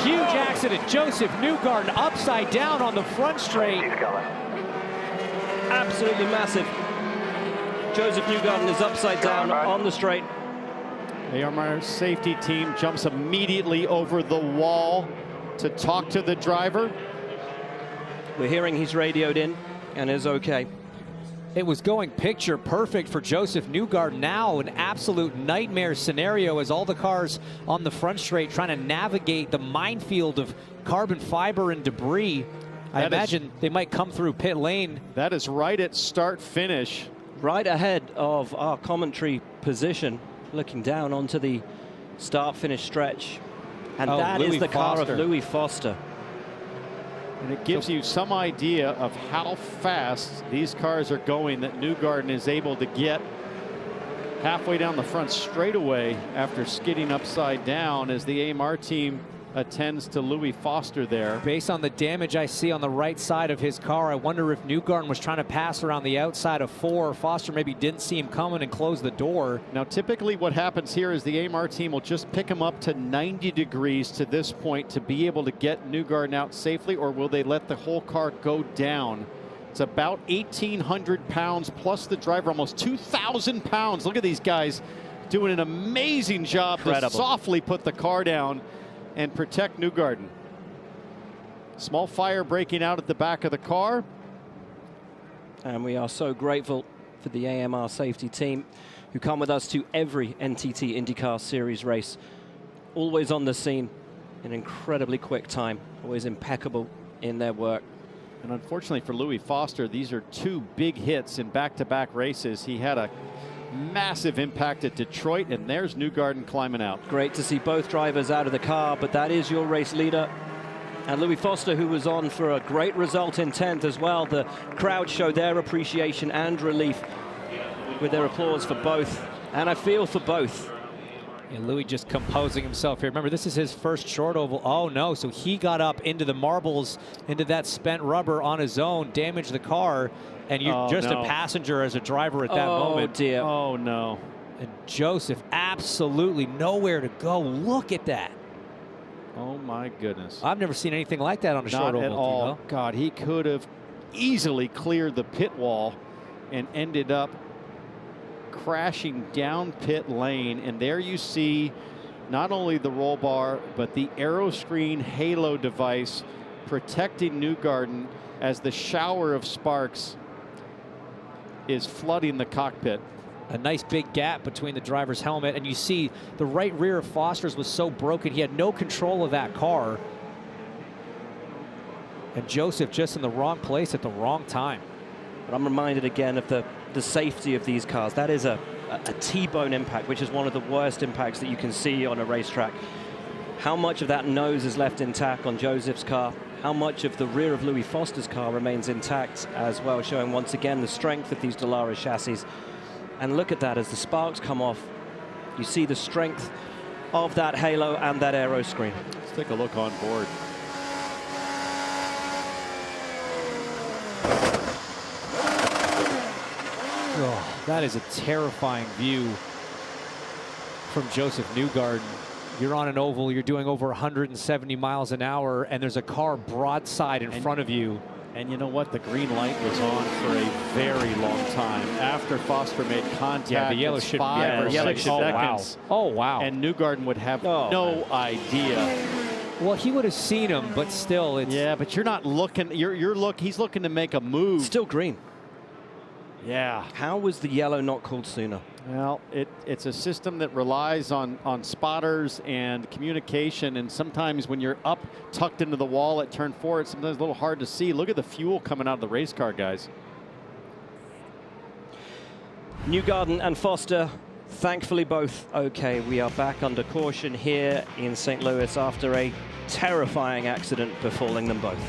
huge accident. Josef Newgarden upside down on the front straight. Absolutely massive. Josef Newgarden is upside down on the straight. The AMR safety team jumps immediately over the wall to talk to the driver. We're hearing he's radioed in and is okay. It was going picture perfect for Josef Newgarden. Now an absolute nightmare scenario as all the cars on the front straight trying to navigate the minefield of carbon fiber and debris. I imagine they might come through pit lane. That is right at start finish. Right ahead of our commentary position, looking down onto the start finish stretch. And that is the car of Louis Foster. And it gives you some idea of how fast these cars are going that Newgarden is able to get halfway down the front straightaway after skidding upside down as the AMR team attends to Louis Foster there. Based on the damage I see on the right side of his car, I wonder if Newgarden was trying to pass around the outside of 4. Foster maybe didn't see him coming and close the door. Now, typically what happens here is the AMR team will just pick him up to 90 degrees to this point to be able to get Newgarden out safely, or will they let the whole car go down? It's about 1,800 pounds plus the driver, almost 2,000 pounds. Look at these guys doing an amazing job to softly put the car down and protect Newgarden. Small fire breaking out at the back of the car. And we are so grateful for the AMR safety team who come with us to every NTT IndyCar Series race. Always on the scene in incredibly quick time, always impeccable in their work. And unfortunately for Louis Foster, these are 2 big hits in back-to-back races. He had a massive impact at Detroit, and there's Newgarden climbing out. Great to see both drivers out of the car, but that is your race leader. And Louis Foster, who was on for a great result in 10th as well. The crowd showed their appreciation and relief with their applause for both. And I feel for both. And Louis just composing himself here. Remember, this is his first short oval. Oh, no. So he got up into the marbles, into that spent rubber on his own, damaged the car. And you're just a passenger as a driver at that moment. Oh, dear. Oh, no. And Josef absolutely nowhere to go. Look at that. Oh, my goodness. I've never seen anything like that on a short oval. Not at all. God, he could have easily cleared the pit wall and ended up crashing down pit lane. And there you see not only the roll bar, but the aero screen halo device protecting Newgarden as the shower of sparks is flooding the cockpit. A nice big gap between the driver's helmet, and you see the right rear of Foster's was so broken he had no control of that car. And Josef just in the wrong place at the wrong time. But I'm reminded again of the safety of these cars. That is a T-bone impact, which is one of the worst impacts that you can see on a racetrack. How much of that nose is left intact on Josef's car? How much of the rear of Louis Foster's car remains intact as well, showing once again the strength of these Dallara chassis. And look at that, as the sparks come off, you see the strength of that halo and that aero screen. Let's take a look on board. Oh, that is a terrifying view from Josef Newgarden. You're on an oval, you're doing over 170 miles an hour, and there's a car broadside in front of you. And you know what? The green light was on for a very long time after Foster made contact. Yeah, the yellow should 5 or 6 seconds. Oh, wow. And Newgarden would have no idea. Well, he would have seen him, but still, it's... Yeah, but you're not looking. He's looking to make a move. Still green. Yeah. How was the yellow not called sooner? Well, it's a system that relies on spotters and communication, and sometimes when you're up tucked into the wall at turn 4, it's sometimes a little hard to see. Look at the fuel coming out of the race car, guys. Newgarden and Foster, thankfully both okay. We are back under caution here in St. Louis after a terrifying accident befalling them both.